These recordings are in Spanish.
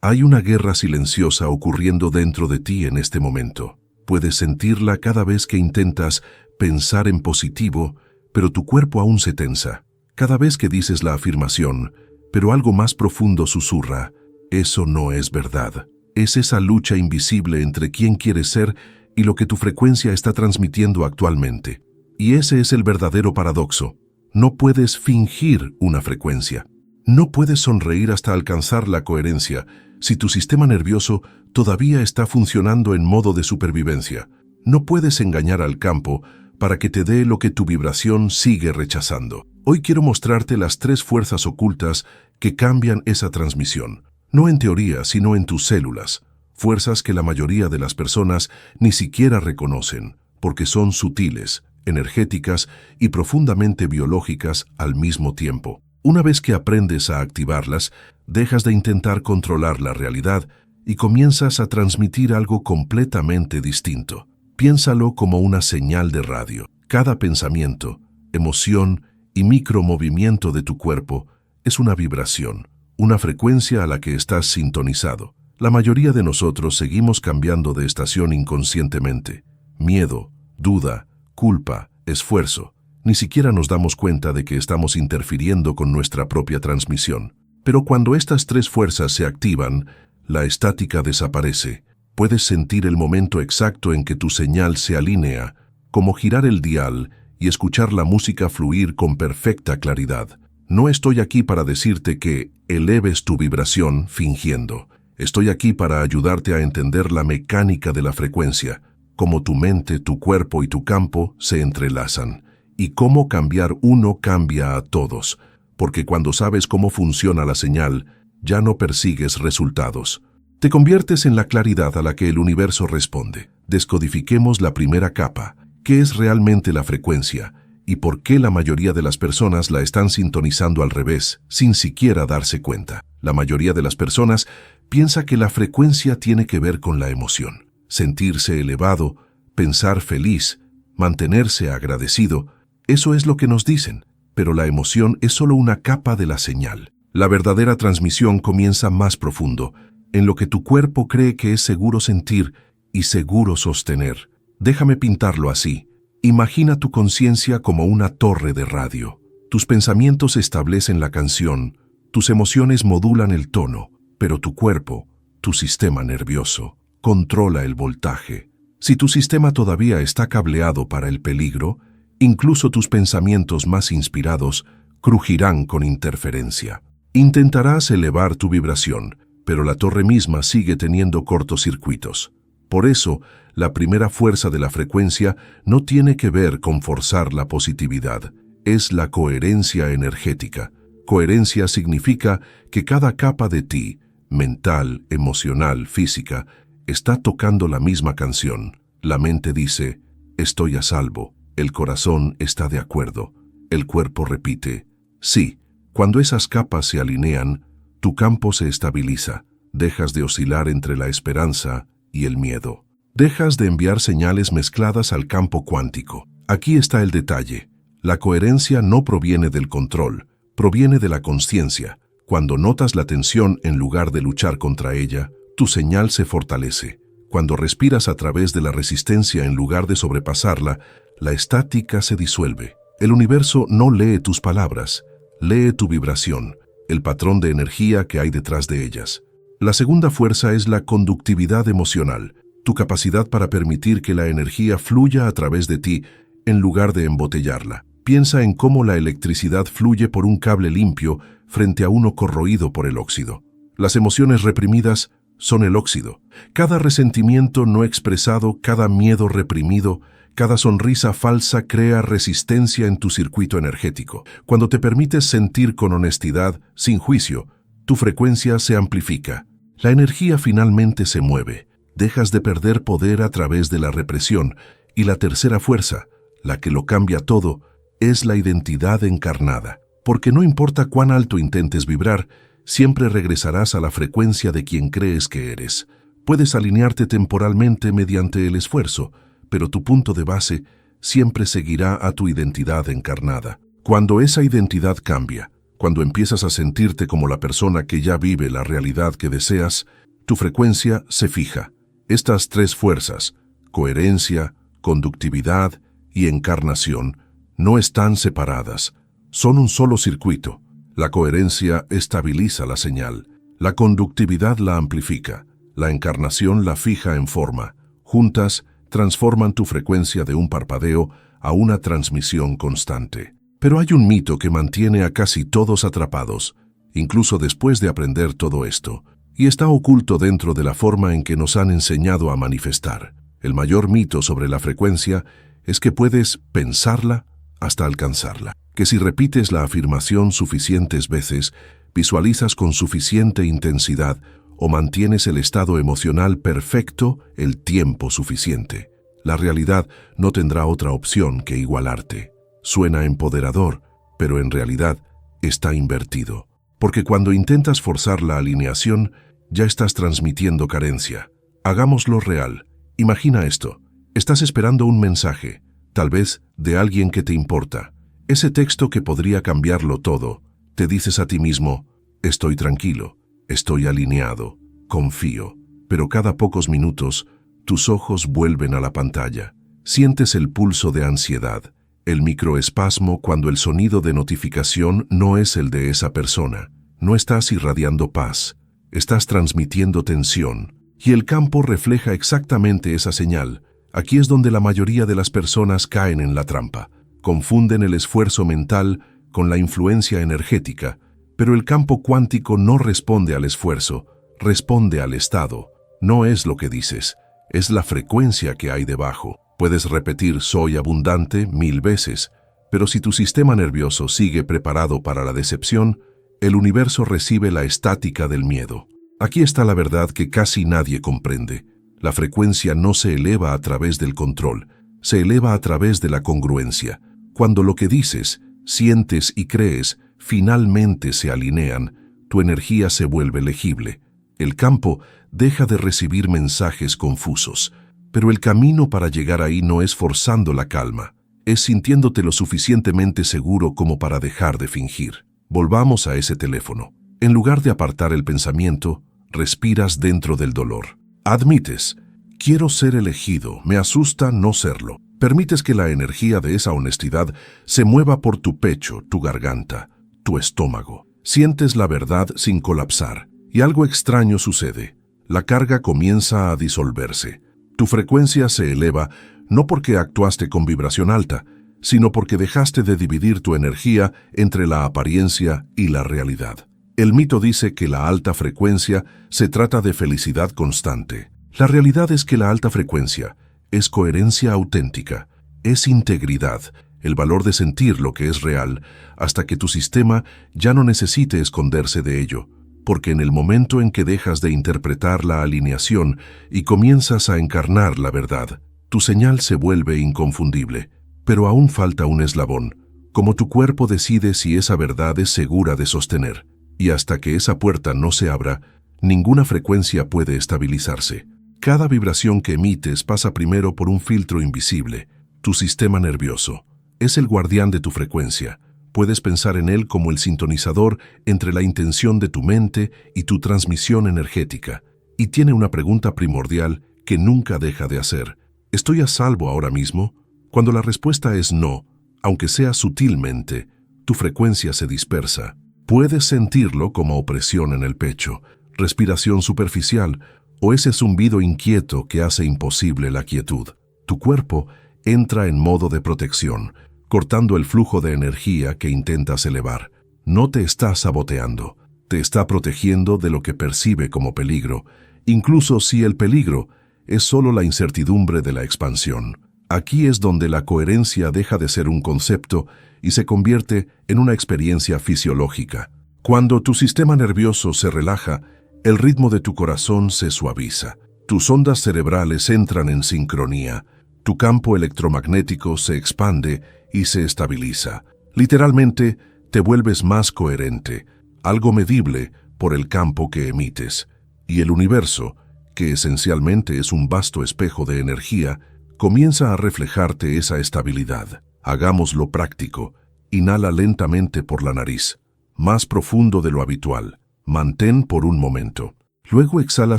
Hay una guerra silenciosa ocurriendo dentro de ti en este momento. Puedes sentirla cada vez que intentas pensar en positivo, pero tu cuerpo aún se tensa. Cada vez que dices la afirmación, pero algo más profundo susurra, eso no es verdad. Es esa lucha invisible entre quién quieres ser y lo que tu frecuencia está transmitiendo actualmente. Y ese es el verdadero paradoxo. No puedes fingir una frecuencia. No puedes sonreír hasta alcanzar la coherencia si tu sistema nervioso todavía está funcionando en modo de supervivencia. No puedes engañar al campo para que te dé lo que tu vibración sigue rechazando. Hoy quiero mostrarte las 3 fuerzas ocultas que cambian esa transmisión. No en teoría, sino en tus células. Fuerzas que la mayoría de las personas ni siquiera reconocen, porque son sutiles, energéticas y profundamente biológicas al mismo tiempo. Una vez que aprendes a activarlas, dejas de intentar controlar la realidad y comienzas a transmitir algo completamente distinto. Piénsalo como una señal de radio. Cada pensamiento, emoción y micromovimiento de tu cuerpo es una vibración, una frecuencia a la que estás sintonizado. La mayoría de nosotros seguimos cambiando de estación inconscientemente. Miedo, duda, culpa, esfuerzo. Ni siquiera nos damos cuenta de que estamos interfiriendo con nuestra propia transmisión. Pero cuando estas 3 fuerzas se activan, la estática desaparece. Puedes sentir el momento exacto en que tu señal se alinea, como girar el dial y escuchar la música fluir con perfecta claridad. No estoy aquí para decirte que eleves tu vibración fingiendo. Estoy aquí para ayudarte a entender la mecánica de la frecuencia, cómo tu mente, tu cuerpo y tu campo se entrelazan, y cómo cambiar uno cambia a todos, porque cuando sabes cómo funciona la señal, ya no persigues resultados. Te conviertes en la claridad a la que el universo responde. Descodifiquemos la primera capa. ¿Qué es realmente la frecuencia? ¿Y por qué la mayoría de las personas la están sintonizando al revés, sin siquiera darse cuenta? La mayoría de las personas piensa que la frecuencia tiene que ver con la emoción. Sentirse elevado, pensar feliz, mantenerse agradecido, eso es lo que nos dicen, pero la emoción es solo una capa de la señal. La verdadera transmisión comienza más profundo, en lo que tu cuerpo cree que es seguro sentir y seguro sostener. Déjame pintarlo así. Imagina tu conciencia como una torre de radio. Tus pensamientos establecen la canción, tus emociones modulan el tono, pero tu cuerpo, tu sistema nervioso, controla el voltaje. Si tu sistema todavía está cableado para el peligro, incluso tus pensamientos más inspirados crujirán con interferencia. Intentarás elevar tu vibración, pero la torre misma sigue teniendo cortocircuitos. Por eso, la primera fuerza de la frecuencia no tiene que ver con forzar la positividad, es la coherencia energética. Coherencia significa que cada capa de ti, mental, emocional, física, está tocando la misma canción. La mente dice, estoy a salvo. El corazón está de acuerdo. El cuerpo repite, sí. Cuando esas capas se alinean, tu campo se estabiliza. Dejas de oscilar entre la esperanza y el miedo. Dejas de enviar señales mezcladas al campo cuántico. Aquí está el detalle. La coherencia no proviene del control, proviene de la consciencia. Cuando notas la tensión en lugar de luchar contra ella, tu señal se fortalece. Cuando respiras a través de la resistencia en lugar de sobrepasarla, la estática se disuelve. El universo no lee tus palabras, lee tu vibración, el patrón de energía que hay detrás de ellas. La segunda fuerza es la conductividad emocional, tu capacidad para permitir que la energía fluya a través de ti en lugar de embotellarla. Piensa en cómo la electricidad fluye por un cable limpio frente a uno corroído por el óxido. Las emociones reprimidas son el óxido. Cada resentimiento no expresado, cada miedo reprimido, cada sonrisa falsa crea resistencia en tu circuito energético. Cuando te permites sentir con honestidad, sin juicio, tu frecuencia se amplifica. La energía finalmente se mueve. Dejas de perder poder a través de la represión. Y la tercera fuerza, la que lo cambia todo, es la identidad encarnada. Porque no importa cuán alto intentes vibrar, siempre regresarás a la frecuencia de quien crees que eres. Puedes alinearte temporalmente mediante el esfuerzo, pero tu punto de base siempre seguirá a tu identidad encarnada. Cuando esa identidad cambia, Cuando empiezas a sentirte como la persona que ya vive la realidad que deseas, tu frecuencia se fija. Estas tres fuerzas, coherencia, conductividad y encarnación, no están separadas, son un solo circuito. La coherencia estabiliza la señal, la conductividad la amplifica, la encarnación la fija en forma. Juntas, transforman tu frecuencia de un parpadeo a una transmisión constante. Pero hay un mito que mantiene a casi todos atrapados, incluso después de aprender todo esto, y está oculto dentro de la forma en que nos han enseñado a manifestar. El mayor mito sobre la frecuencia es que puedes pensarla hasta alcanzarla, que si repites la afirmación suficientes veces, visualizas con suficiente intensidad o mantienes el estado emocional perfecto el tiempo suficiente. La realidad no tendrá otra opción que igualarte. Suena empoderador, pero en realidad está invertido. Porque cuando intentas forzar la alineación, ya estás transmitiendo carencia. Hagámoslo real. Imagina esto. Estás esperando un mensaje, tal vez de alguien que te importa. Ese texto que podría cambiarlo todo. Te dices a ti mismo, estoy tranquilo, estoy alineado, confío. Pero cada pocos minutos, tus ojos vuelven a la pantalla. Sientes el pulso de ansiedad, el microespasmo cuando el sonido de notificación no es el de esa persona. No estás irradiando paz, estás transmitiendo tensión. Y el campo refleja exactamente esa señal. Aquí es donde la mayoría de las personas caen en la trampa. Confunden el esfuerzo mental con la influencia energética, pero el campo cuántico no responde al esfuerzo, responde al estado. No es lo que dices, es la frecuencia que hay debajo. Puedes repetir soy abundante 1000 veces, pero si tu sistema nervioso sigue preparado para la decepción, el universo recibe la estática del miedo. Aquí está la verdad que casi nadie comprende. La frecuencia no se eleva a través del control, se eleva a través de la congruencia. Cuando lo que dices, sientes y crees finalmente se alinean, tu energía se vuelve legible. El campo deja de recibir mensajes confusos, pero el camino para llegar ahí no es forzando la calma, es sintiéndote lo suficientemente seguro como para dejar de fingir. Volvamos a ese teléfono. En lugar de apartar el pensamiento, respiras dentro del dolor. Admites, quiero ser elegido, me asusta no serlo. Permites que la energía de esa honestidad se mueva por tu pecho, tu garganta, tu estómago. Sientes la verdad sin colapsar, y algo extraño sucede. La carga comienza a disolverse. Tu frecuencia se eleva no porque actuaste con vibración alta, sino porque dejaste de dividir tu energía entre la apariencia y la realidad. El mito dice que la alta frecuencia se trata de felicidad constante. La realidad es que la alta frecuencia es coherencia auténtica, es integridad, el valor de sentir lo que es real, hasta que tu sistema ya no necesite esconderse de ello, porque en el momento en que dejas de interpretar la alineación y comienzas a encarnar la verdad, tu señal se vuelve inconfundible. Pero aún falta un eslabón, como tu cuerpo decide si esa verdad es segura de sostener. Y hasta que esa puerta no se abra, ninguna frecuencia puede estabilizarse. Cada vibración que emites pasa primero por un filtro invisible, tu sistema nervioso. Es el guardián de tu frecuencia. Puedes pensar en él como el sintonizador entre la intención de tu mente y tu transmisión energética. Y tiene una pregunta primordial que nunca deja de hacer. ¿Estoy a salvo ahora mismo? Cuando la respuesta es no, aunque sea sutilmente, tu frecuencia se dispersa. Puedes sentirlo como opresión en el pecho, respiración superficial o ese zumbido inquieto que hace imposible la quietud. Tu cuerpo entra en modo de protección, cortando el flujo de energía que intentas elevar. No te está saboteando, te está protegiendo de lo que percibe como peligro, incluso si el peligro es solo la incertidumbre de la expansión. Aquí es donde la coherencia deja de ser un concepto y se convierte en una experiencia fisiológica. Cuando tu sistema nervioso se relaja, el ritmo de tu corazón se suaviza. Tus ondas cerebrales entran en sincronía. Tu campo electromagnético se expande y se estabiliza. Literalmente, te vuelves más coherente, algo medible por el campo que emites. Y el universo, que esencialmente es un vasto espejo de energía, comienza a reflejarte esa estabilidad. Hagámoslo práctico. Inhala lentamente por la nariz. más profundo de lo habitual. Mantén por un momento. Luego exhala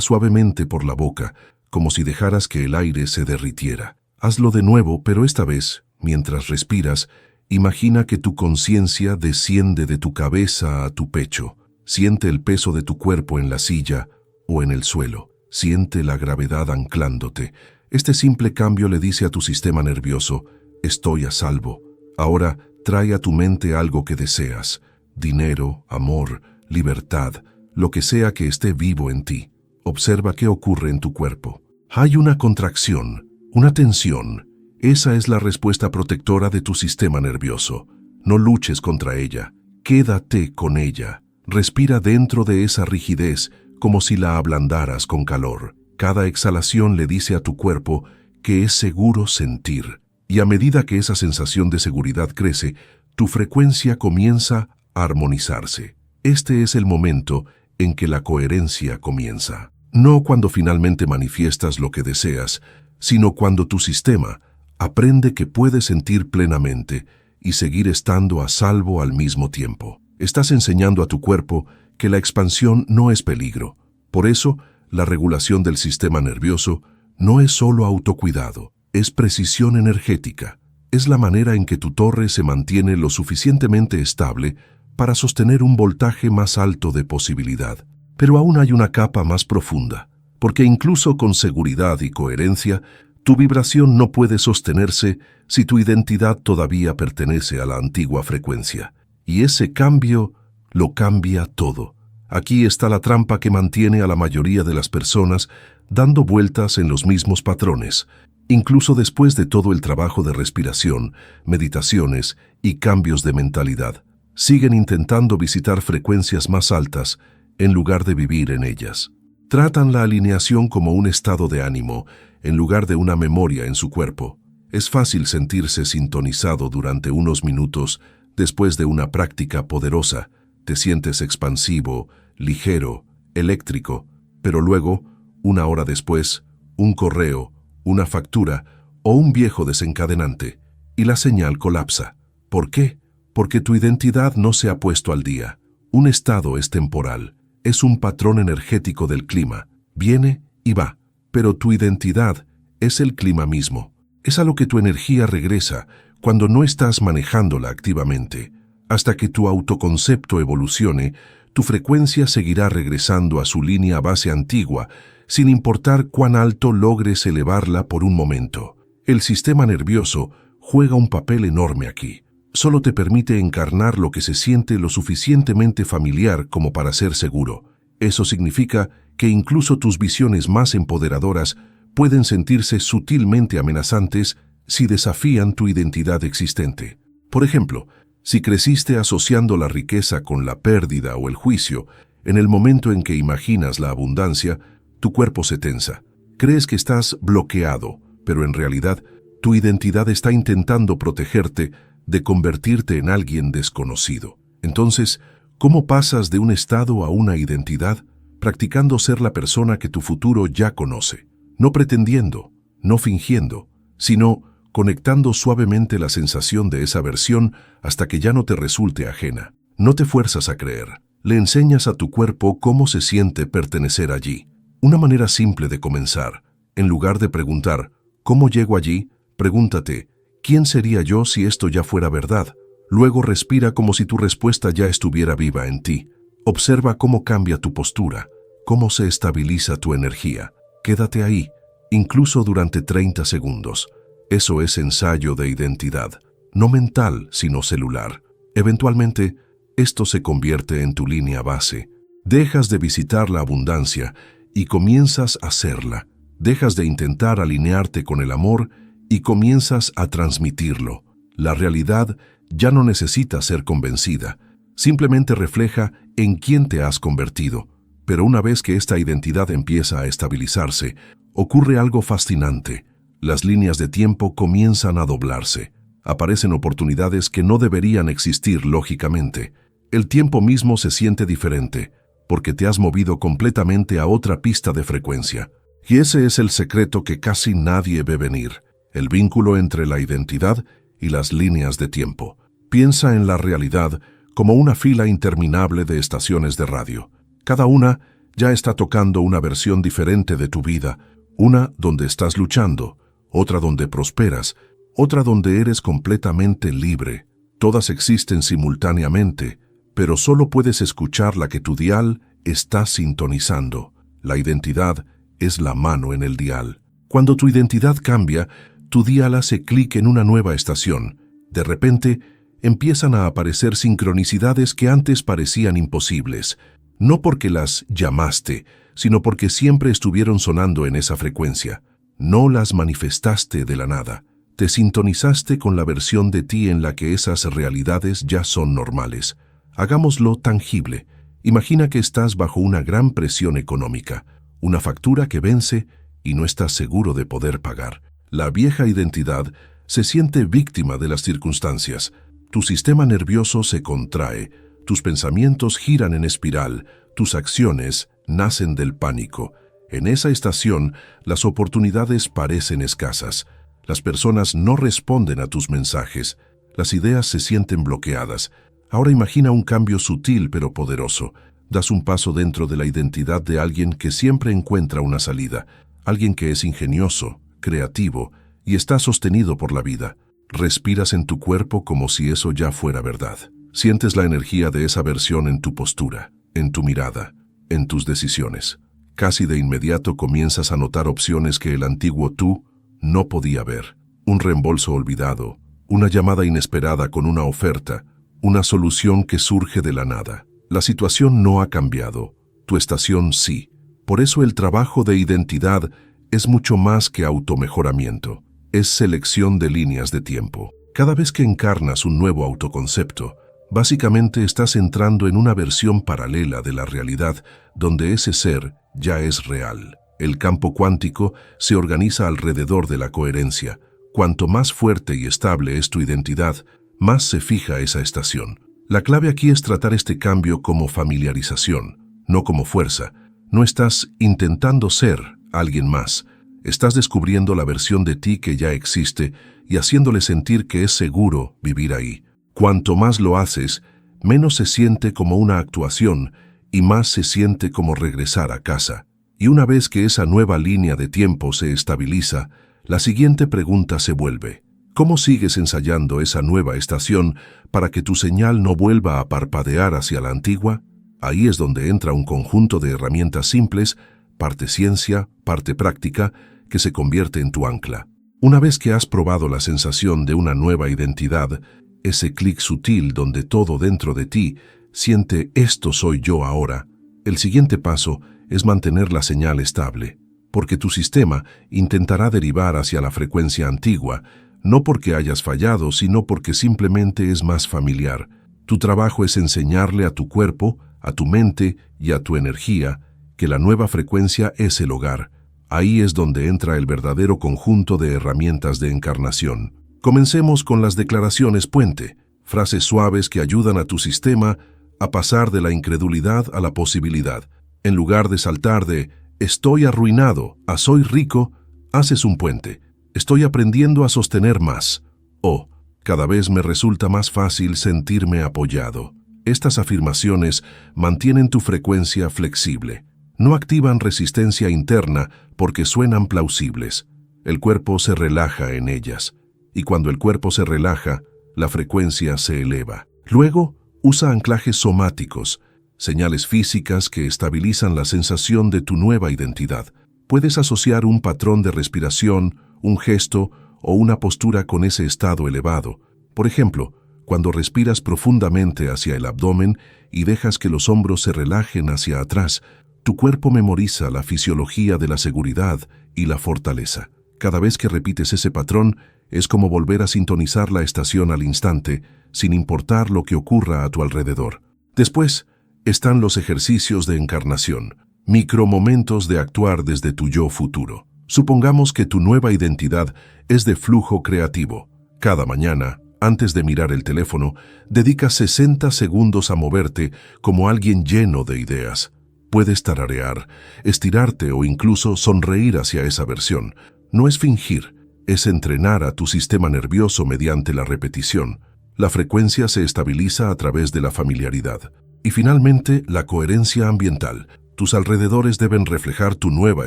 suavemente por la boca, como si dejaras que el aire se derritiera. Hazlo de nuevo, pero esta vez, mientras respiras, imagina que tu conciencia desciende de tu cabeza a tu pecho. Siente el peso de tu cuerpo en la silla o en el suelo. Siente la gravedad anclándote. Este simple cambio le dice a tu sistema nervioso: estoy a salvo. Ahora trae a tu mente algo que deseas: dinero, amor, libertad, lo que sea que esté vivo en ti. Observa qué ocurre en tu cuerpo. Hay una contracción, una tensión. Esa es la respuesta protectora de tu sistema nervioso. No luches contra ella. Quédate con ella. Respira dentro de esa rigidez como si la ablandaras con calor. Cada exhalación le dice a tu cuerpo que es seguro sentir. Y a medida que esa sensación de seguridad crece, tu frecuencia comienza a armonizarse. Este es el momento en que la coherencia comienza. No cuando finalmente manifiestas lo que deseas, sino cuando tu sistema aprende que puede sentir plenamente y seguir estando a salvo al mismo tiempo. Estás enseñando a tu cuerpo que la expansión no es peligro. Por eso, la regulación del sistema nervioso no es solo autocuidado, es precisión energética. Es la manera en que tu torre se mantiene lo suficientemente estable para sostener un voltaje más alto de posibilidad. Pero aún hay una capa más profunda, porque incluso con seguridad y coherencia, tu vibración no puede sostenerse si tu identidad todavía pertenece a la antigua frecuencia. Y ese cambio lo cambia todo. Aquí está la trampa que mantiene a la mayoría de las personas dando vueltas en los mismos patrones, incluso después de todo el trabajo de respiración, meditaciones y cambios de mentalidad. Siguen intentando visitar frecuencias más altas en lugar de vivir en ellas. Tratan la alineación como un estado de ánimo en lugar de una memoria en su cuerpo. Es fácil sentirse sintonizado durante unos minutos después de una práctica poderosa. Te sientes expansivo, ligero, eléctrico, pero luego, una hora después, un correo, una factura o un viejo desencadenante, y la señal colapsa. ¿Por qué? Porque tu identidad no se ha puesto al día. Un estado es temporal, es un patrón energético del clima, viene y va, pero tu identidad es el clima mismo. Es a lo que tu energía regresa cuando no estás manejándola activamente. Hasta que tu autoconcepto evolucione, tu frecuencia seguirá regresando a su línea base antigua, sin importar cuán alto logres elevarla por un momento. El sistema nervioso juega un papel enorme aquí. Solo te permite encarnar lo que se siente lo suficientemente familiar como para ser seguro. Eso significa que incluso tus visiones más empoderadoras pueden sentirse sutilmente amenazantes si desafían tu identidad existente. Por ejemplo, si creciste asociando la riqueza con la pérdida o el juicio, en el momento en que imaginas la abundancia, tu cuerpo se tensa. Crees que estás bloqueado, pero en realidad tu identidad está intentando protegerte de convertirte en alguien desconocido. Entonces, ¿cómo pasas de un estado a una identidad? Practicando ser la persona que tu futuro ya conoce. No pretendiendo, no fingiendo, sino conectando suavemente la sensación de esa versión hasta que ya no te resulte ajena. No te fuerzas a creer. Le enseñas a tu cuerpo cómo se siente pertenecer allí. Una manera simple de comenzar. En lugar de preguntar, ¿cómo llego allí?, pregúntate, ¿quién sería yo si esto ya fuera verdad? Luego respira como si tu respuesta ya estuviera viva en ti. Observa cómo cambia tu postura, cómo se estabiliza tu energía. Quédate ahí, incluso durante 30 segundos. Eso es ensayo de identidad, no mental, sino celular. Eventualmente, esto se convierte en tu línea base. Dejas de visitar la abundancia y comienzas a hacerla. Dejas de intentar alinearte con el amor y comienzas a transmitirlo. La realidad ya no necesita ser convencida, simplemente refleja en quién te has convertido. Pero una vez que esta identidad empieza a estabilizarse, ocurre algo fascinante. Las líneas de tiempo comienzan a doblarse. Aparecen oportunidades que no deberían existir lógicamente. El tiempo mismo se siente diferente, porque te has movido completamente a otra pista de frecuencia. Y ese es el secreto que casi nadie ve venir, el vínculo entre la identidad y las líneas de tiempo. Piensa en la realidad como una fila interminable de estaciones de radio. Cada una ya está tocando una versión diferente de tu vida, una donde estás luchando, otra donde prosperas, otra donde eres completamente libre. Todas existen simultáneamente, pero solo puedes escuchar la que tu dial está sintonizando. La identidad es la mano en el dial. Cuando tu identidad cambia, tu dial hace clic en una nueva estación. De repente, empiezan a aparecer sincronicidades que antes parecían imposibles, no porque las llamaste, sino porque siempre estuvieron sonando en esa frecuencia. No las manifestaste de la nada. Te sintonizaste con la versión de ti en la que esas realidades ya son normales. Hagámoslo tangible. Imagina que estás bajo una gran presión económica, una factura que vence y no estás seguro de poder pagar. La vieja identidad se siente víctima de las circunstancias. Tu sistema nervioso se contrae, tus pensamientos giran en espiral, tus acciones nacen del pánico. En esa estación, las oportunidades parecen escasas. Las personas no responden a tus mensajes. Las ideas se sienten bloqueadas. Ahora imagina un cambio sutil pero poderoso. Das un paso dentro de la identidad de alguien que siempre encuentra una salida, alguien que es ingenioso, creativo y está sostenido por la vida. Respiras en tu cuerpo como si eso ya fuera verdad. Sientes la energía de esa versión en tu postura, en tu mirada, en tus decisiones. Casi de inmediato comienzas a notar opciones que el antiguo tú no podía ver. Un reembolso olvidado, una llamada inesperada con una oferta, una solución que surge de la nada. La situación no ha cambiado, tu estación sí. Por eso el trabajo de identidad es mucho más que automejoramiento. Es selección de líneas de tiempo. Cada vez que encarnas un nuevo autoconcepto, básicamente estás entrando en una versión paralela de la realidad donde ese ser ya es real. El campo cuántico se organiza alrededor de la coherencia. Cuanto más fuerte y estable es tu identidad, más se fija esa estación. La clave aquí es tratar este cambio como familiarización, no como fuerza. No estás intentando ser alguien más. Estás descubriendo la versión de ti que ya existe y haciéndole sentir que es seguro vivir ahí. Cuanto más lo haces, menos se siente como una actuación y más se siente como regresar a casa. Y una vez que esa nueva línea de tiempo se estabiliza, la siguiente pregunta se vuelve: ¿cómo sigues ensayando esa nueva estación para que tu señal no vuelva a parpadear hacia la antigua? Ahí es donde entra un conjunto de herramientas simples, parte ciencia, parte práctica, que se convierte en tu ancla. Una vez que has probado la sensación de una nueva identidad, ese clic sutil donde todo dentro de ti siente «esto soy yo ahora», el siguiente paso es mantener la señal estable, porque tu sistema intentará derivar hacia la frecuencia antigua, no porque hayas fallado, sino porque simplemente es más familiar. Tu trabajo es enseñarle a tu cuerpo, a tu mente y a tu energía que la nueva frecuencia es el hogar. Ahí es donde entra el verdadero conjunto de herramientas de encarnación. Comencemos con las declaraciones puente, frases suaves que ayudan a tu sistema a pasar de la incredulidad a la posibilidad. En lugar de saltar de «estoy arruinado» a «soy rico», haces un puente. «Estoy aprendiendo a sostener más» o «cada vez me resulta más fácil sentirme apoyado». Estas afirmaciones mantienen tu frecuencia flexible. No activan resistencia interna porque suenan plausibles. El cuerpo se relaja en ellas. Y cuando el cuerpo se relaja, la frecuencia se eleva. Luego, usa anclajes somáticos, señales físicas que estabilizan la sensación de tu nueva identidad. Puedes asociar un patrón de respiración, un gesto o una postura con ese estado elevado. Por ejemplo, cuando respiras profundamente hacia el abdomen y dejas que los hombros se relajen hacia atrás, tu cuerpo memoriza la fisiología de la seguridad y la fortaleza. Cada vez que repites ese patrón, es como volver a sintonizar la estación al instante, sin importar lo que ocurra a tu alrededor. Después, están los ejercicios de encarnación, micromomentos de actuar desde tu yo futuro. Supongamos que tu nueva identidad es de flujo creativo. Cada mañana, antes de mirar el teléfono, dedica 60 segundos a moverte como alguien lleno de ideas. Puedes tararear, estirarte o incluso sonreír hacia esa versión. No es fingir, es entrenar a tu sistema nervioso mediante la repetición. La frecuencia se estabiliza a través de la familiaridad. Y finalmente, la coherencia ambiental. Tus alrededores deben reflejar tu nueva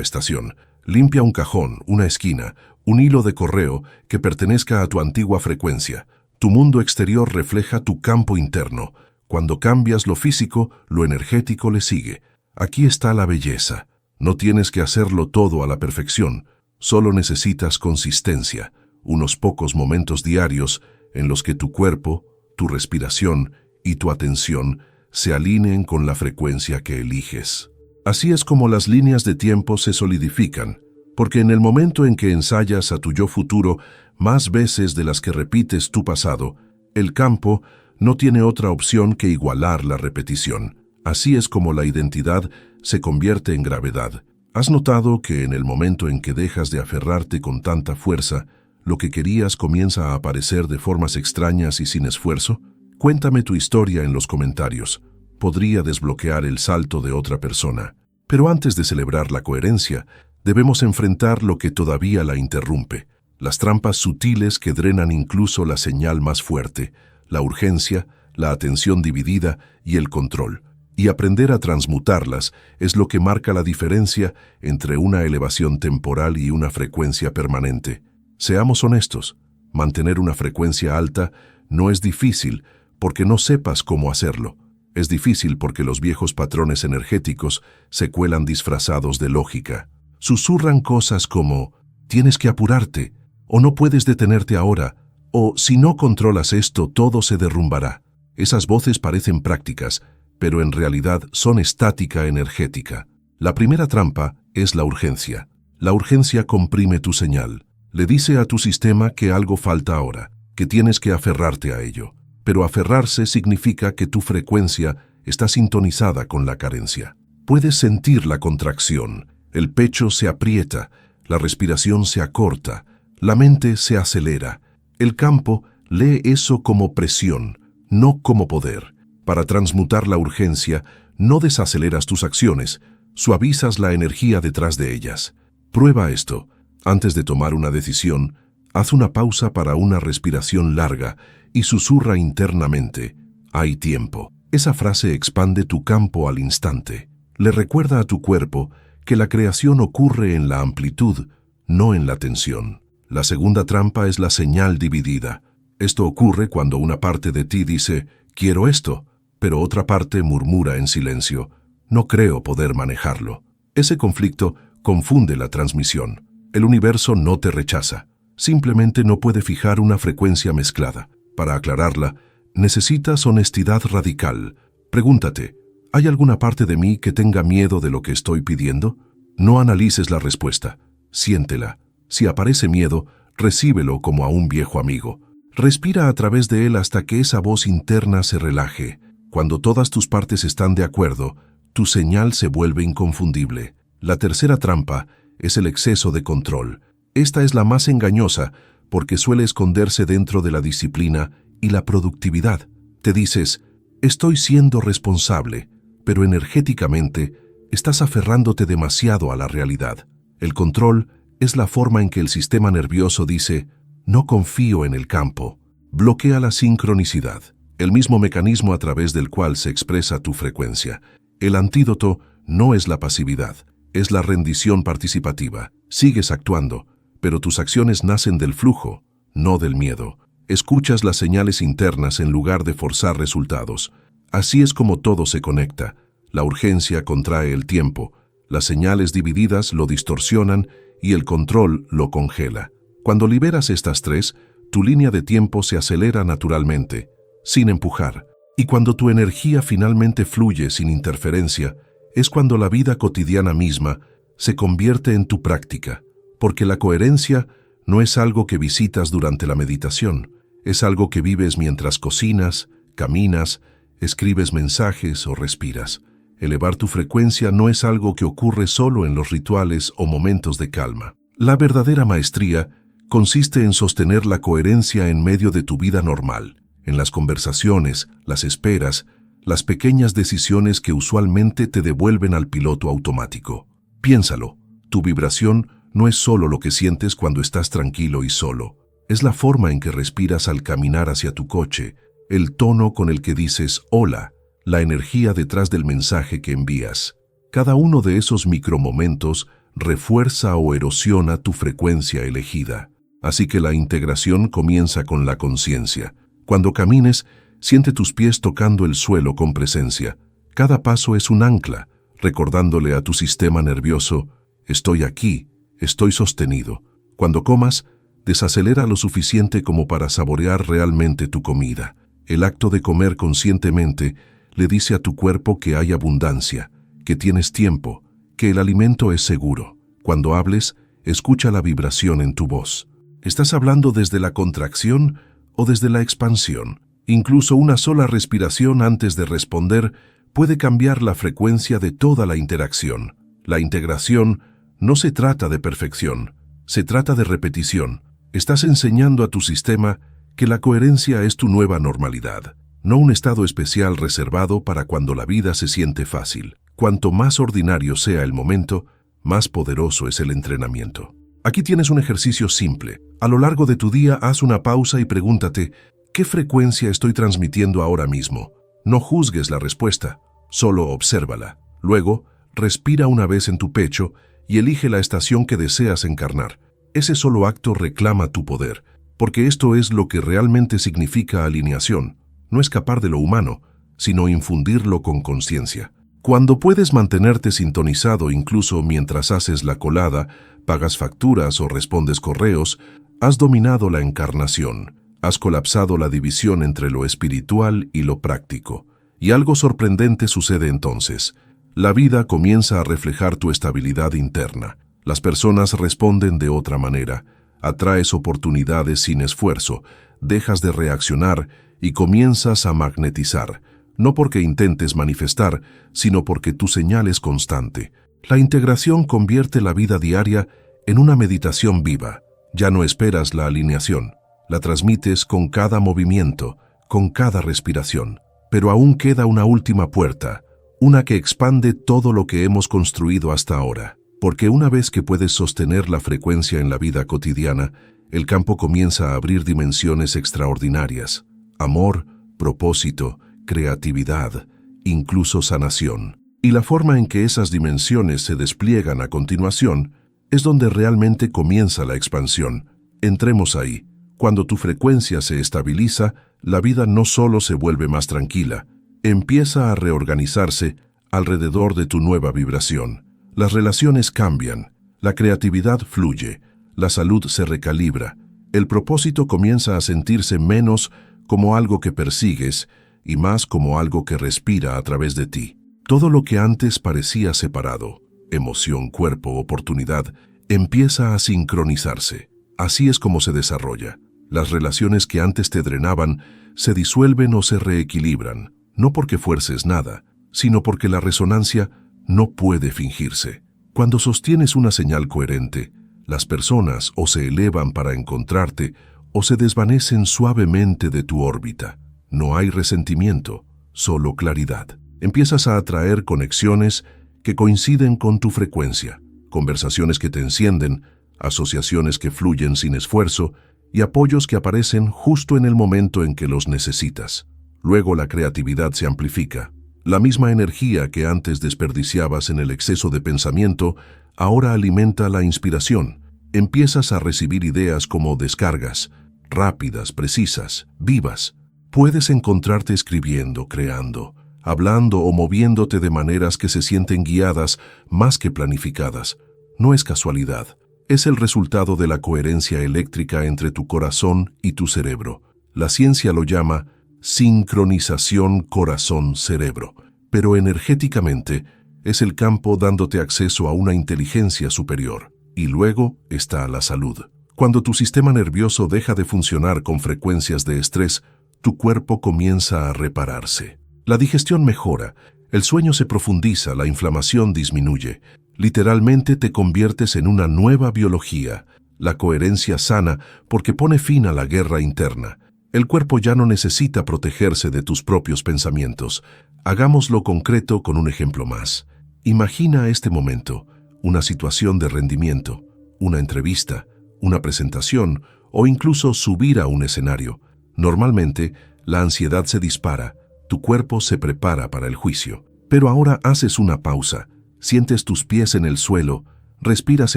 estación. Limpia un cajón, una esquina, un hilo de correo que pertenezca a tu antigua frecuencia. Tu mundo exterior refleja tu campo interno. Cuando cambias lo físico, lo energético le sigue. Aquí está la belleza. No tienes que hacerlo todo a la perfección. Solo necesitas consistencia, unos pocos momentos diarios en los que tu cuerpo, tu respiración y tu atención se alineen con la frecuencia que eliges. Así es como las líneas de tiempo se solidifican, porque en el momento en que ensayas a tu yo futuro más veces de las que repites tu pasado, el campo no tiene otra opción que igualar la repetición. Así es como la identidad se convierte en gravedad. ¿Has notado que en el momento en que dejas de aferrarte con tanta fuerza, lo que querías comienza a aparecer de formas extrañas y sin esfuerzo? Cuéntame tu historia en los comentarios. Podría desbloquear el salto de otra persona. Pero antes de celebrar la coherencia, debemos enfrentar lo que todavía la interrumpe. Las trampas sutiles que drenan incluso la señal más fuerte, la urgencia, la atención dividida y el control. Y aprender a transmutarlas es lo que marca la diferencia entre una elevación temporal y una frecuencia permanente. Seamos honestos, mantener una frecuencia alta no es difícil porque no sepas cómo hacerlo. Es difícil porque los viejos patrones energéticos se cuelan disfrazados de lógica. Susurran cosas como, tienes que apurarte, o no puedes detenerte ahora, o si no controlas esto, todo se derrumbará. Esas voces parecen prácticas, pero en realidad son estática energética. La primera trampa es la urgencia. La urgencia comprime tu señal. Le dice a tu sistema que algo falta ahora, que tienes que aferrarte a ello. Pero aferrarse significa que tu frecuencia está sintonizada con la carencia. Puedes sentir la contracción, el pecho se aprieta, la respiración se acorta, la mente se acelera. El campo lee eso como presión, no como poder. Para transmutar la urgencia, no desaceleras tus acciones, suavizas la energía detrás de ellas. Prueba esto. Antes de tomar una decisión, haz una pausa para una respiración larga y susurra internamente, hay tiempo. Esa frase expande tu campo al instante. Le recuerda a tu cuerpo que la creación ocurre en la amplitud, no en la tensión. La segunda trampa es la señal dividida. Esto ocurre cuando una parte de ti dice, quiero esto, pero otra parte murmura en silencio, no creo poder manejarlo. Ese conflicto confunde la transmisión. El universo no te rechaza, simplemente no puede fijar una frecuencia mezclada. Para aclararla, necesitas honestidad radical. Pregúntate, ¿hay alguna parte de mí que tenga miedo de lo que estoy pidiendo? No analices la respuesta, siéntela. Si aparece miedo, recíbelo como a un viejo amigo. Respira a través de él hasta que esa voz interna se relaje. Cuando todas tus partes están de acuerdo, tu señal se vuelve inconfundible. La tercera trampa es el exceso de control. Esta es la más engañosa porque suele esconderse dentro de la disciplina y la productividad. Te dices, estoy siendo responsable, pero energéticamente estás aferrándote demasiado a la realidad. El control es la forma en que el sistema nervioso dice, no confío en el campo. Bloquea la sincronicidad, el mismo mecanismo a través del cual se expresa tu frecuencia. El antídoto no es la pasividad, es la rendición participativa. Sigues actuando, pero tus acciones nacen del flujo, no del miedo. Escuchas las señales internas en lugar de forzar resultados. Así es como todo se conecta. La urgencia contrae el tiempo, las señales divididas lo distorsionan y el control lo congela. Cuando liberas estas tres, tu línea de tiempo se acelera naturalmente, sin empujar. Y cuando tu energía finalmente fluye sin interferencia, es cuando la vida cotidiana misma se convierte en tu práctica, porque la coherencia no es algo que visitas durante la meditación, es algo que vives mientras cocinas, caminas, escribes mensajes o respiras. Elevar tu frecuencia no es algo que ocurre solo en los rituales o momentos de calma. La verdadera maestría consiste en sostener la coherencia en medio de tu vida normal, en las conversaciones, las esperas, las pequeñas decisiones que usualmente te devuelven al piloto automático. Piénsalo, tu vibración no es solo lo que sientes cuando estás tranquilo y solo, Es la forma en que respiras al caminar hacia tu coche, el tono con el que dices hola, la energía detrás del mensaje que envías. Cada uno de esos micromomentos refuerza o erosiona tu frecuencia elegida. Así que la integración comienza con la conciencia. Cuando camines, siente tus pies tocando el suelo con presencia. Cada paso es un ancla, recordándole a tu sistema nervioso, estoy aquí, estoy sostenido. Cuando comas, desacelera lo suficiente como para saborear realmente tu comida. El acto de comer conscientemente le dice a tu cuerpo que hay abundancia, que tienes tiempo, que el alimento es seguro. Cuando hables, escucha la vibración en tu voz. ¿Estás hablando desde la contracción o desde la expansión? Incluso una sola respiración antes de responder puede cambiar la frecuencia de toda la interacción. La integración no se trata de perfección, se trata de repetición. Estás enseñando a tu sistema que la coherencia es tu nueva normalidad, no un estado especial reservado para cuando la vida se siente fácil. Cuanto más ordinario sea el momento, más poderoso es el entrenamiento. Aquí tienes un ejercicio simple. A lo largo de tu día haz una pausa y pregúntate, ¿qué frecuencia estoy transmitiendo ahora mismo? No juzgues la respuesta, solo obsérvala. Luego, respira una vez en tu pecho y elige la estación que deseas encarnar. Ese solo acto reclama tu poder, porque esto es lo que realmente significa alineación. No escapar de lo humano, sino infundirlo con conciencia. Cuando puedes mantenerte sintonizado incluso mientras haces la colada, pagas facturas o respondes correos, has dominado la encarnación, has colapsado la división entre lo espiritual y lo práctico. Y algo sorprendente sucede entonces. La vida comienza a reflejar tu estabilidad interna. Las personas responden de otra manera. Atraes oportunidades sin esfuerzo, dejas de reaccionar y comienzas a magnetizar. No porque intentes manifestar, sino porque tu señal es constante. La integración convierte la vida diaria en una meditación viva. Ya no esperas la alineación, la transmites con cada movimiento, con cada respiración. Pero aún queda una última puerta, una que expande todo lo que hemos construido hasta ahora. Porque una vez que puedes sostener la frecuencia en la vida cotidiana, el campo comienza a abrir dimensiones extraordinarias. Amor, propósito, creatividad, incluso sanación. Y la forma en que esas dimensiones se despliegan a continuación es donde realmente comienza la expansión. Entremos ahí. Cuando tu frecuencia se estabiliza, la vida no solo se vuelve más tranquila, empieza a reorganizarse alrededor de tu nueva vibración. Las relaciones cambian, la creatividad fluye, la salud se recalibra, el propósito comienza a sentirse menos como algo que persigues y más como algo que respira a través de ti. Todo lo que antes parecía separado, emoción, cuerpo, oportunidad, empieza a sincronizarse. Así es como se desarrolla. Las relaciones que antes te drenaban se disuelven o se reequilibran, no porque fuerces nada, sino porque la resonancia no puede fingirse. Cuando sostienes una señal coherente, las personas o se elevan para encontrarte o se desvanecen suavemente de tu órbita. No hay resentimiento, solo claridad. Empiezas a atraer conexiones que coinciden con tu frecuencia, conversaciones que te encienden, asociaciones que fluyen sin esfuerzo y apoyos que aparecen justo en el momento en que los necesitas. Luego la creatividad se amplifica. La misma energía que antes desperdiciabas en el exceso de pensamiento, ahora alimenta la inspiración. Empiezas a recibir ideas como descargas, rápidas, precisas, vivas. Puedes encontrarte escribiendo, creando, hablando o moviéndote de maneras que se sienten guiadas más que planificadas. No es casualidad. Es el resultado de la coherencia eléctrica entre tu corazón y tu cerebro. La ciencia lo llama sincronización corazón-cerebro, pero energéticamente es el campo dándote acceso a una inteligencia superior. Y luego está la salud. Cuando tu sistema nervioso deja de funcionar con frecuencias de estrés, tu cuerpo comienza a repararse. La digestión mejora, el sueño se profundiza, la inflamación disminuye. Literalmente te conviertes en una nueva biología. La coherencia sana porque pone fin a la guerra interna. El cuerpo ya no necesita protegerse de tus propios pensamientos. Hagámoslo concreto con un ejemplo más. Imagina este momento, una situación de rendimiento, una entrevista, una presentación o incluso subir a un escenario. Normalmente, la ansiedad se dispara, tu cuerpo se prepara para el juicio. Pero ahora haces una pausa, sientes tus pies en el suelo, respiras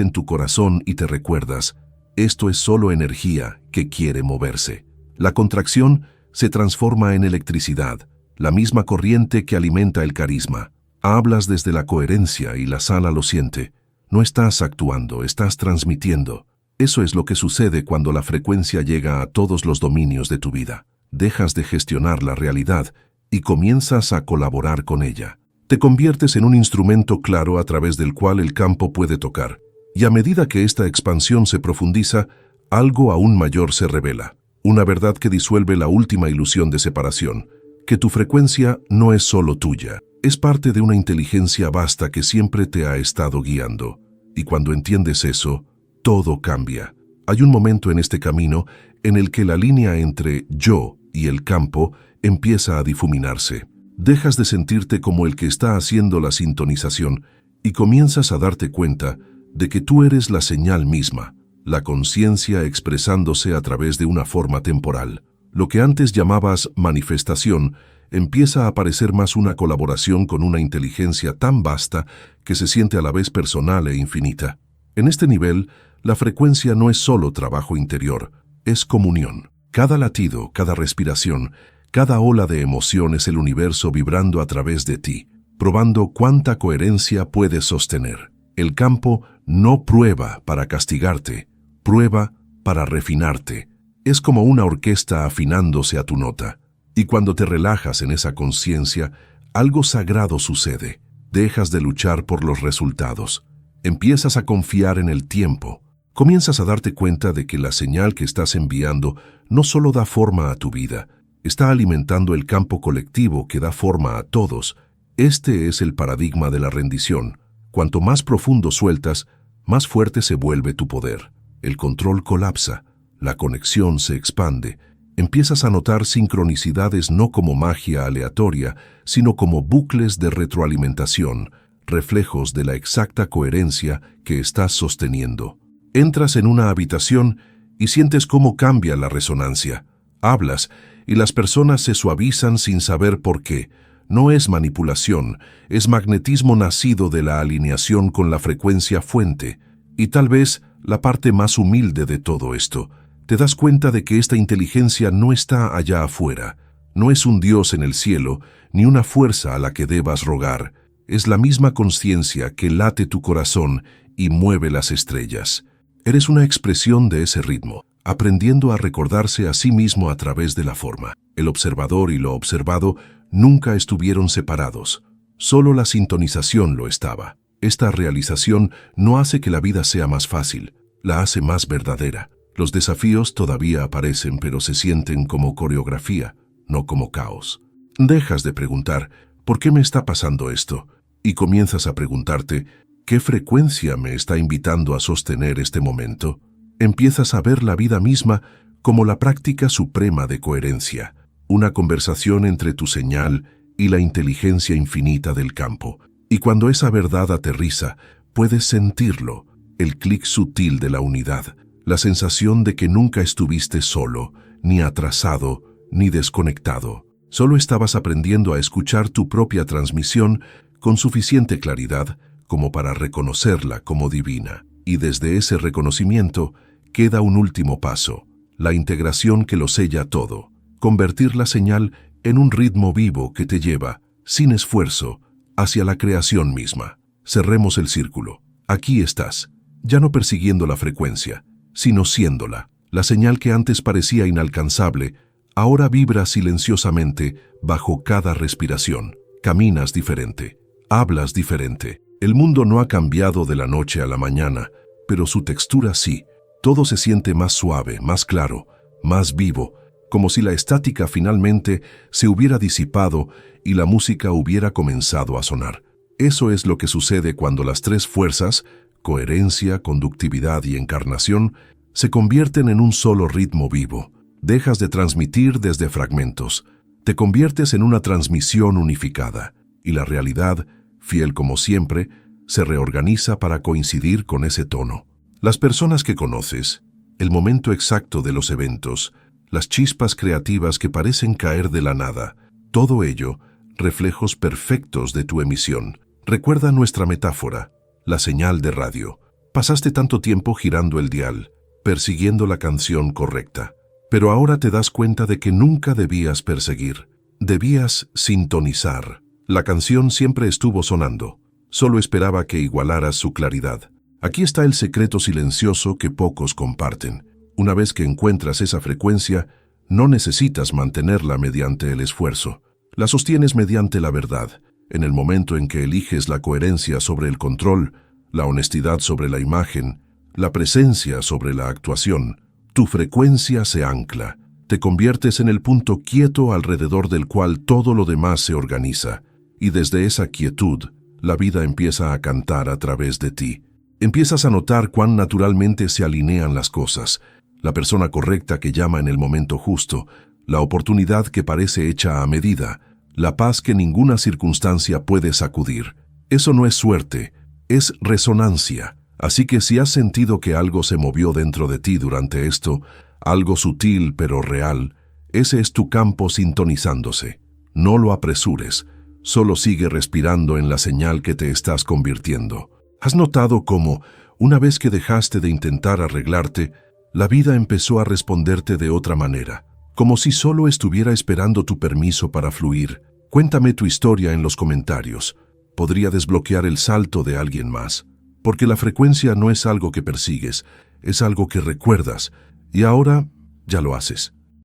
en tu corazón y te recuerdas, esto es solo energía que quiere moverse. La contracción se transforma en electricidad, la misma corriente que alimenta el carisma. Hablas desde la coherencia y la sala lo siente. No estás actuando, estás transmitiendo. Eso es lo que sucede cuando la frecuencia llega a todos los dominios de tu vida. Dejas de gestionar la realidad y comienzas a colaborar con ella. Te conviertes en un instrumento claro a través del cual el campo puede tocar. Y a medida que esta expansión se profundiza, algo aún mayor se revela. Una verdad que disuelve la última ilusión de separación. Que tu frecuencia no es solo tuya. Es parte de una inteligencia vasta que siempre te ha estado guiando. Y cuando entiendes eso, todo cambia. Hay un momento en este camino en el que la línea entre yo y el campo empieza a difuminarse. Dejas de sentirte como el que está haciendo la sintonización y comienzas a darte cuenta de que tú eres la señal misma, la conciencia expresándose a través de una forma temporal. Lo que antes llamabas manifestación empieza a parecer más una colaboración con una inteligencia tan vasta que se siente a la vez personal e infinita. En este nivel, la frecuencia no es solo trabajo interior, es comunión. Cada latido, cada respiración, cada ola de emoción es el universo vibrando a través de ti, probando cuánta coherencia puedes sostener. El campo no prueba para castigarte, prueba para refinarte. Es como una orquesta afinándose a tu nota. Y cuando te relajas en esa conciencia, algo sagrado sucede. Dejas de luchar por los resultados. Empiezas a confiar en el tiempo. Comienzas a darte cuenta de que la señal que estás enviando no solo da forma a tu vida, está alimentando el campo colectivo que da forma a todos. Este es el paradigma de la rendición. Cuanto más profundo sueltas, más fuerte se vuelve tu poder. El control colapsa, la conexión se expande. Empiezas a notar sincronicidades no como magia aleatoria, sino como bucles de retroalimentación, reflejos de la exacta coherencia que estás sosteniendo. Entras en una habitación y sientes cómo cambia la resonancia. Hablas y las personas se suavizan sin saber por qué. No es manipulación, es magnetismo nacido de la alineación con la frecuencia fuente. Y tal vez la parte más humilde de todo esto, te das cuenta de que esta inteligencia no está allá afuera, no es un Dios en el cielo, ni una fuerza a la que debas rogar. Es la misma conciencia que late tu corazón y mueve las estrellas. Eres una expresión de ese ritmo, aprendiendo a recordarse a sí mismo a través de la forma. El observador y lo observado nunca estuvieron separados, solo la sintonización lo estaba. Esta realización no hace que la vida sea más fácil, la hace más verdadera. Los desafíos todavía aparecen, pero se sienten como coreografía, no como caos. Dejas de preguntar, ¿por qué me está pasando esto? Y comienzas a preguntarte, ¿qué frecuencia me está invitando a sostener este momento? Empiezas a ver la vida misma como la práctica suprema de coherencia, una conversación entre tu señal y la inteligencia infinita del campo. Y cuando esa verdad aterriza, puedes sentirlo, el clic sutil de la unidad, la sensación de que nunca estuviste solo, ni atrasado, ni desconectado. Solo estabas aprendiendo a escuchar tu propia transmisión con suficiente claridad como para reconocerla como divina. Y desde ese reconocimiento queda un último paso, la integración que lo sella todo, convertir la señal en un ritmo vivo que te lleva, sin esfuerzo, hacia la creación misma. Cerremos el círculo. Aquí estás, ya no persiguiendo la frecuencia, sino siéndola. La señal que antes parecía inalcanzable, ahora vibra silenciosamente bajo cada respiración. Caminas diferente, hablas diferente. El mundo no ha cambiado de la noche a la mañana, pero su textura sí. Todo se siente más suave, más claro, más vivo, como si la estática finalmente se hubiera disipado y la música hubiera comenzado a sonar. Eso es lo que sucede cuando las tres fuerzas, coherencia, conductividad y encarnación, se convierten en un solo ritmo vivo. Dejas de transmitir desde fragmentos, te conviertes en una transmisión unificada, y la realidad, fiel como siempre, se reorganiza para coincidir con ese tono. Las personas que conoces, el momento exacto de los eventos, las chispas creativas que parecen caer de la nada, todo ello, reflejos perfectos de tu emisión. Recuerda nuestra metáfora, la señal de radio. Pasaste tanto tiempo girando el dial, persiguiendo la canción correcta, pero ahora te das cuenta de que nunca debías perseguir, debías sintonizar. La canción siempre estuvo sonando, solo esperaba que igualaras su claridad. Aquí está el secreto silencioso que pocos comparten. Una vez que encuentras esa frecuencia, no necesitas mantenerla mediante el esfuerzo. La sostienes mediante la verdad. En el momento en que eliges la coherencia sobre el control, la honestidad sobre la imagen, la presencia sobre la actuación, tu frecuencia se ancla. Te conviertes en el punto quieto alrededor del cual todo lo demás se organiza. Y desde esa quietud, la vida empieza a cantar a través de ti. Empiezas a notar cuán naturalmente se alinean las cosas, la persona correcta que llama en el momento justo, la oportunidad que parece hecha a medida, la paz que ninguna circunstancia puede sacudir. Eso no es suerte, es resonancia. Así que si has sentido que algo se movió dentro de ti durante esto, algo sutil pero real, ese es tu campo sintonizándose. No lo apresures, solo sigue respirando en la señal que te estás convirtiendo. ¿Has notado cómo, una vez que dejaste de intentar arreglarte, la vida empezó a responderte de otra manera? Como si solo estuviera esperando tu permiso para fluir. Cuéntame tu historia en los comentarios. Podría desbloquear el salto de alguien más. Porque la frecuencia no es algo que persigues, es algo que recuerdas. Y ahora ya lo haces.